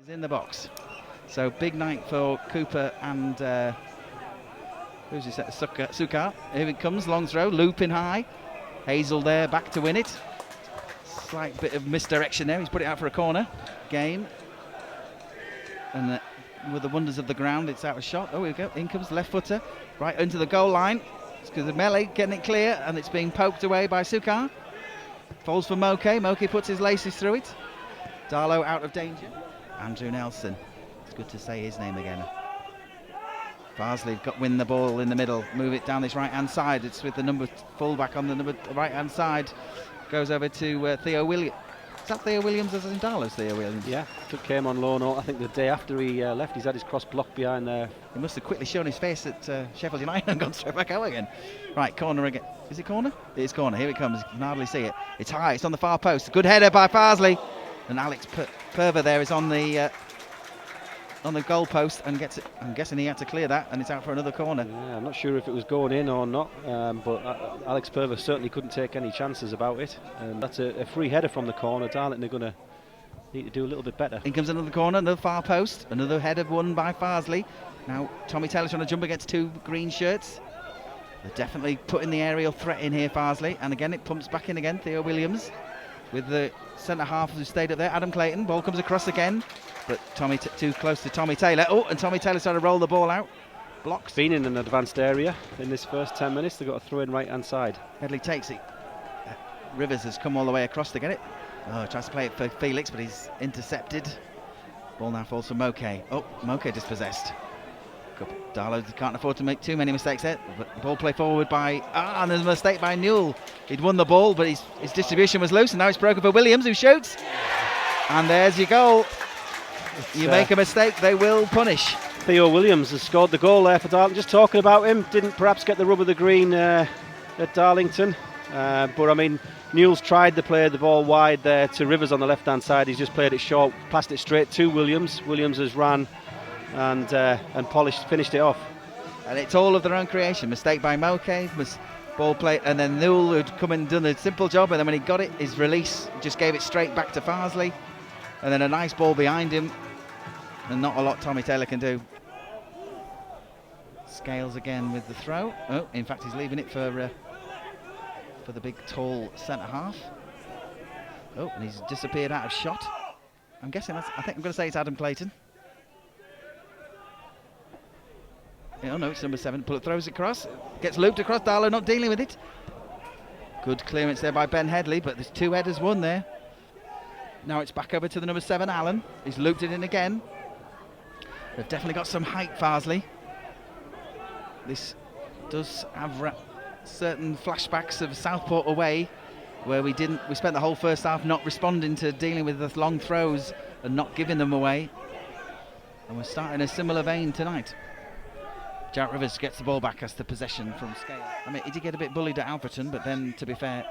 Is in the box. So big night for Cooper and who's he set? Sukar. Here it comes, long throw, looping high. Hazel there, back to win it. Slight bit of misdirection there. He's put it out for a corner. Game. And with the wonders of the ground, it's out of shot. Oh, here we go. In comes the left footer, right into the goal line. It's because of Melee getting it clear, and it's being poked away by Sukar. Falls for Moke. Moke puts his laces through it. Darlow out of danger. Andrew Nelson. It's good to say his name again. Farsley win the ball in the middle, move it down this right-hand side. It's with the number fullback on the right-hand side. Goes over to Theo Williams. Is that Theo Williams as in Darlow's Theo Williams? Yeah, came on loan. I think the day after he left, he's had his cross blocked behind there. He must have quickly shown his face at Sheffield United and gone straight back out again. Right, corner again. Is it corner? It is corner. Here it comes. You can hardly see it. It's high. It's on the far post. Good header by Farsley. And Alex Perver there is on the goal post and gets it. I'm guessing he had to clear that, and it's out for another corner. Yeah, I'm not sure if it was going in or not, but Alex Perver certainly couldn't take any chances about it. And that's a free header from the corner. Darlington are going to need to do a little bit better. In comes another corner, another far post, another header won by Farsley. Now Tommy Taylor's trying to jump against two green shirts. They're definitely putting the aerial threat in here, Farsley. And again, it pumps back in again. Theo Williams with the centre half who stayed up there. Adam Clayton, ball comes across again, but Tommy too close to Tommy Taylor. Oh, and Tommy Taylor's trying to roll the ball out. Blocks. Been in an advanced area in this first 10 minutes. They've got a throw in right hand side. Headley takes it. Rivers has come all the way across to get it. Oh, tries to play it for Felix, but he's intercepted. Ball now falls for Moke. Oh, Moke dispossessed. Darlow can't afford to make too many mistakes there. But ball play forward by... and there's a mistake by Newell. He'd won the ball, but his distribution was loose, and now it's broken for Williams, who shoots. And there's your goal. You make a mistake, they will punish. Theo Williams has scored the goal there for Darlington. Just talking about him, didn't perhaps get the rub of the green at Darlington. But I mean, Newell's tried to play the ball wide there to Rivers on the left-hand side. He's just played it short, passed it straight to Williams. Williams has ran and finished it off. And it's all of their own creation. Mistake by Moke, ball play, and then Newell who'd come and done a simple job, and then when he got it, his release just gave it straight back to Farsley, and then a nice ball behind him, and not a lot Tommy Taylor can do. Scales again with the throw. Oh, in fact he's leaving it for the big tall centre half. Oh, and he's disappeared out of shot. I'm guessing I think I'm going to say it's Adam Clayton. Oh no, it's number 7. Pull it, throws it across, gets looped across. Darlow not dealing with it. Good clearance there by Ben Headley, but there's 2 headers won there. Now it's back over to the number 7, Allen. He's looped it in again. They've definitely got some height, Farsley. This does have certain flashbacks of Southport away, where we spent the whole first half not responding to dealing with the long throws and not giving them away. And we're starting a similar vein tonight. Jarrett Rivers gets the ball back as the possession from Scale. I mean, he did get a bit bullied at Alfreton, but then, to be fair,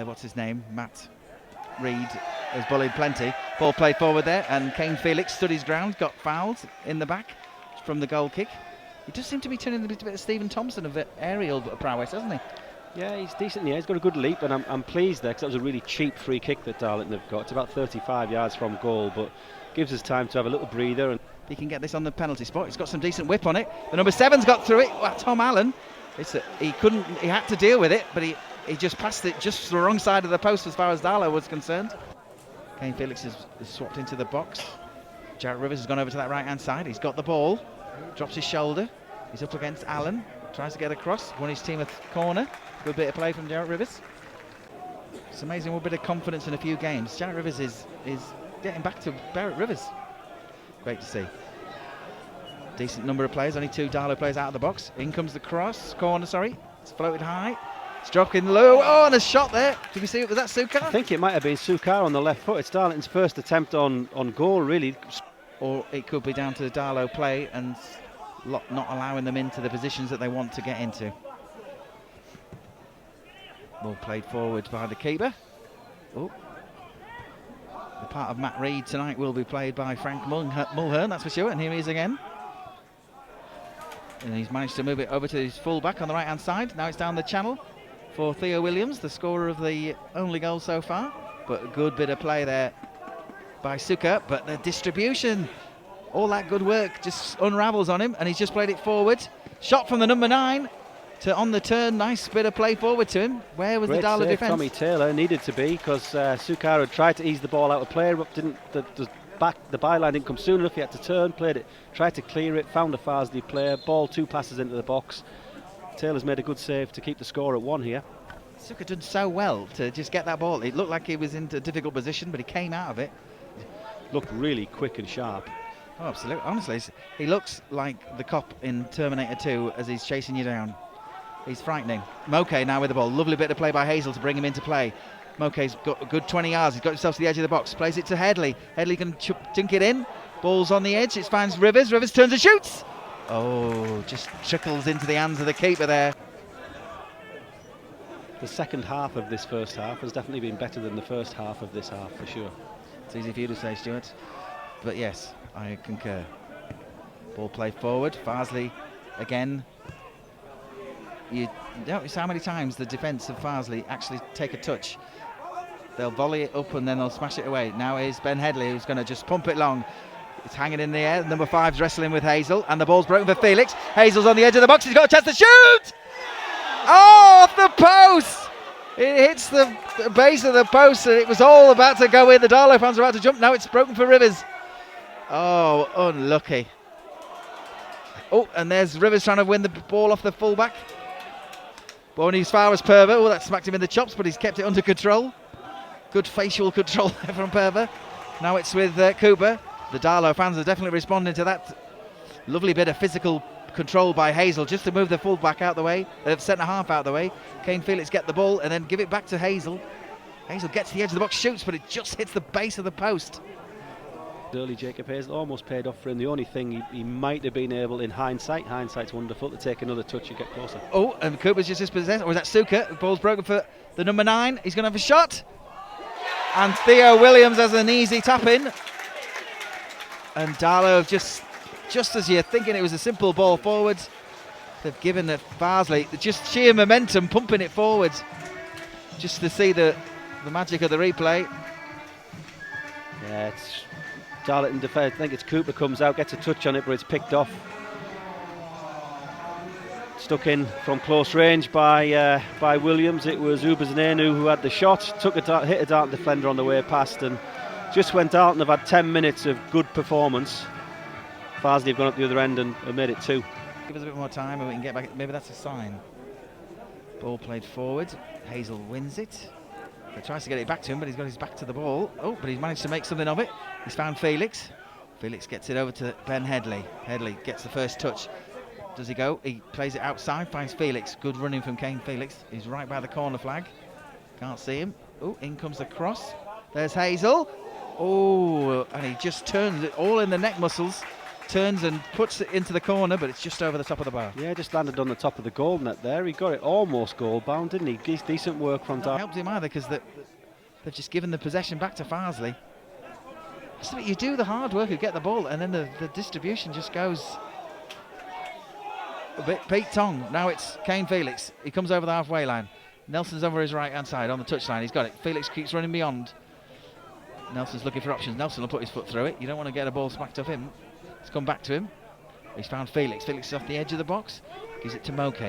what's his name? Matt Reed has bullied plenty. Ball played forward there, and Kane Felix stood his ground, got fouled in the back from the goal kick. He does seem to be turning a bit of Stephen Thompson of aerial prowess, hasn't he? Yeah, he's decent. Yeah, he's got a good leap, and I'm pleased there because that was a really cheap free kick that Darlington have got. It's about 35 yards from goal, but gives us time to have a little breather. And he can get this on the penalty spot. He's got some decent whip on it. The number 7's got through it. Well, Tom Allen. He had to deal with it, but he just passed it just the wrong side of the post as far as Darlow was concerned. Kane Felix is swapped into the box. Jarrett Rivers has gone over to that right hand side. He's got the ball, drops his shoulder. He's up against Allen, tries to get across, won his team a corner. Good bit of play from Jarrett Rivers. It's amazing what bit of confidence in a few games. Jarrett Rivers is getting back to Barrett Rivers. Great to see. Decent number of players, only 2 Darlow players out of the box. In comes the corner, sorry. It's floated high. It's dropping low. Oh, and a shot there. Did we see it? Was that Sukar? I think it might have been Sukar on the left foot. It's Darlington's first attempt on goal, really. Or it could be down to the Darlow play and not allowing them into the positions that they want to get into. Ball played forward by the keeper. Oh. The part of Matt Reed tonight will be played by Frank Mulhern, that's for sure, and here he is again. And he's managed to move it over to his full-back on the right-hand side. Now it's down the channel for Theo Williams, the scorer of the only goal so far. But a good bit of play there by Suka, but the distribution, all that good work just unravels on him, and he's just played it forward. Shot from the number 9 to on the turn. Nice bit of play forward to him. Where was Great the Darla save, defence? Tommy Taylor needed to be, because Sukar had tried to ease the ball out of play, but didn't. The byline didn't come soon enough. He had to turn, played it, tried to clear it, found a Farsley player, ball 2 passes into the box. Taylor's made a good save to keep the score at 1 here. Suka done so well to just get that ball. It looked like he was into a difficult position, but he came out of it. Looked really quick and sharp. Oh, absolutely. Honestly, he looks like the cop in Terminator 2 as he's chasing you down. He's frightening. Moke now with the ball. Lovely bit of play by Hazel to bring him into play. Moke's got a good 20 yards. He's got himself to the edge of the box. Plays it to Headley. Headley can dink it in. Ball's on the edge. It finds Rivers. Rivers turns and shoots. Oh, just trickles into the hands of the keeper there. The second half of this first half has definitely been better than the first half of this half, for sure. It's easy for you to say, Stuart. But yes, I concur. Ball played forward. Farsley again. You notice how many times the defence of Farsley actually take a touch. They'll volley it up and then they'll smash it away. Now here's Ben Headley, who's going to just pump it long. It's hanging in the air. Number 5's wrestling with Hazel, and the ball's broken for Felix. Hazel's on the edge of the box. He's got a chance to shoot. Oh, off the post! It hits the base of the post, and it was all about to go in. The Darlow fans are about to jump. Now it's broken for Rivers. Oh, unlucky. Oh, and there's Rivers trying to win the ball off the fullback. Born as far as Perver. Oh, that smacked him in the chops, but he's kept it under control. Good facial control from Perver. Now it's with Cooper. The Darlow fans are definitely responding to that lovely bit of physical control by Hazel, just to move the fullback out the way, centre half out the way. Kane Felix get the ball and then give it back to Hazel. Hazel gets to the edge of the box, shoots, but it just hits the base of the post. Early Jacob Hazel almost paid off for him. The only thing he might have been able, in hindsight's wonderful, to take another touch and get closer. Oh, and Cooper's just dispossessed, or was that Suka? The ball's broken for the number 9. He's going to have a shot. And Theo Williams has an easy tap in. And Darlow have just as you're thinking it was a simple ball forward, they've given the Farsley just sheer momentum, pumping it forward, just to see the magic of the replay. Yeah, it's Darlington defence. I think it's Cooper comes out, gets a touch on it, but it's picked off. Stuck in from close range by Williams. It was Ubazanenu who had the shot, hit a Darlington defender on the way past, and just when Darlington have had 10 minutes of good performance, Farsley have gone up the other end and made it 2. Give us a bit more time and we can get back. Maybe that's a sign. Ball played forward. Hazel wins it. He tries to get it back to him, but he's got his back to the ball. Oh, but he's managed to make something of it. He's found Felix. Felix gets it over to Ben Headley. Headley gets the first touch. Does he go? He plays it outside, finds Felix. Good running from Kane Felix. He's right by the corner flag. Can't see him. Oh, in comes the cross. There's Hazel. Oh, and he just turns it all in the neck muscles. Turns and puts it into the corner, but it's just over the top of the bar. Yeah, just landed on the top of the goal net there. He got it almost goal bound, didn't he? Decent work from Darlington. Helped him either, because they've just given the possession back to Farsley. So you do the hard work, you get the ball, and then the distribution just goes a bit. Pete Tong. Now it's Kane Felix. He comes over the halfway line. Nelson's over his right hand side on the touchline. He's got it. Felix keeps running beyond. Nelson's looking for options. Nelson will put his foot through it. You don't want to get a ball smacked off him. It's come back to him. He's found Felix. Felix is off the edge of the box. Gives it to Moke.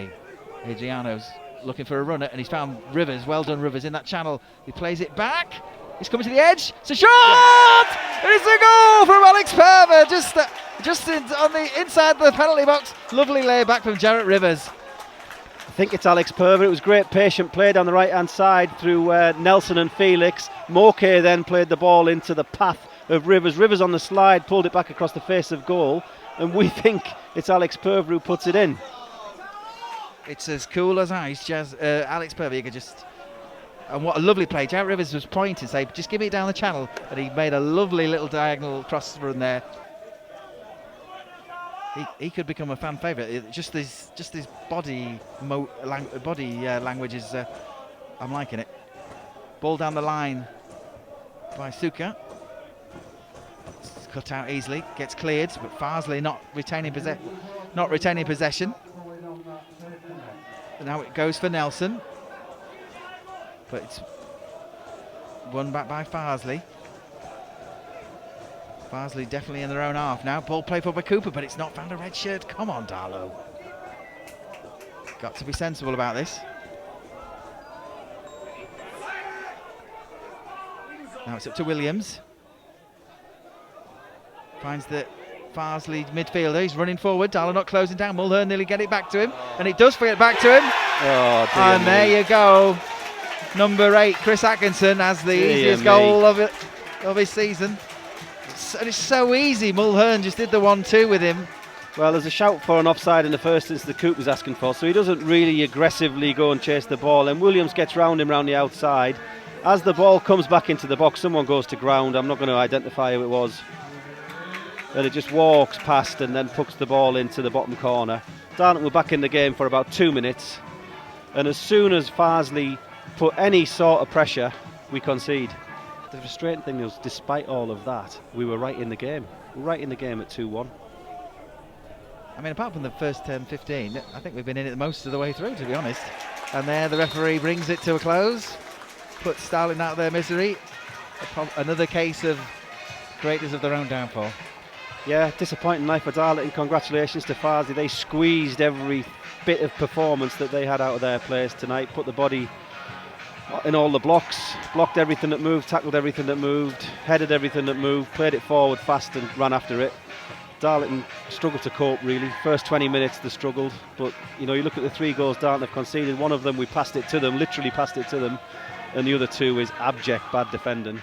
Adriano's looking for a runner, and he's found Rivers. Well done, Rivers, in that channel. He plays it back. He's coming to the edge. It's a shot! It's a goal from Alex Perver. Just on the inside the penalty box. Lovely layback from Jarrett Rivers. I think it's Alex Perver. It was great patient play down the right hand side through Nelson and Felix. Moke then played the ball into the path of Rivers. Rivers on the slide pulled it back across the face of goal, and we think it's Alex Perver who puts it in. It's as cool as ice. Alex Perver, you could just... And what a lovely play. Jarrett Rivers was pointing, saying, just give it down the channel, and he made a lovely little diagonal cross run there. He could become a fan favourite. Just his body language is... I'm liking it. Ball down the line by Suka. It's cut out easily, gets cleared, but Farsley not retaining possession. Now it goes for Nelson, but it's won back by Farsley. Farsley definitely in their own half now. Ball played for by Cooper, but it's not found a red shirt. Come on, Darlow. Got to be sensible about this. Now it's up to Williams. Finds the Farsley midfielder. He's running forward. Darlow not closing down. Mulhern nearly get it back to him. And it does get back to him. Oh, and there you go. Number 8, Chris Atkinson, has the easiest goal of his season. And it's so easy. Mulhern just did the 1-2 with him. Well, there's a shout for an offside in the first instance that Coop was asking for, so he doesn't really aggressively go and chase the ball, and Williams gets round him round the outside. As the ball comes back into the box, someone goes to ground. I'm not going to identify who it was. And it just walks past and then puts the ball into the bottom corner. Darlington were back in the game for about 2 minutes, and as soon as Farsley put any sort of pressure, we concede. The frustrating thing is, despite all of that, we were right in the game. Right in the game at 2-1. I mean, apart from the first 10-15, I think we've been in it most of the way through, to be honest. And there the referee brings it to a close, puts Darlington out of their misery. Another case of creators of their own downfall. Yeah, disappointing night for Darlington. Congratulations to Farsley. They squeezed every bit of performance that they had out of their players tonight, put the body in all the blocks, blocked everything that moved, tackled everything that moved, headed everything that moved, played it forward fast and ran after it. Darlington struggled to cope, really. First 20 minutes they struggled, but you look at the 3 goals Darlington have conceded. One of them we passed it to them, literally passed it to them, and the other 2 is abject bad defending.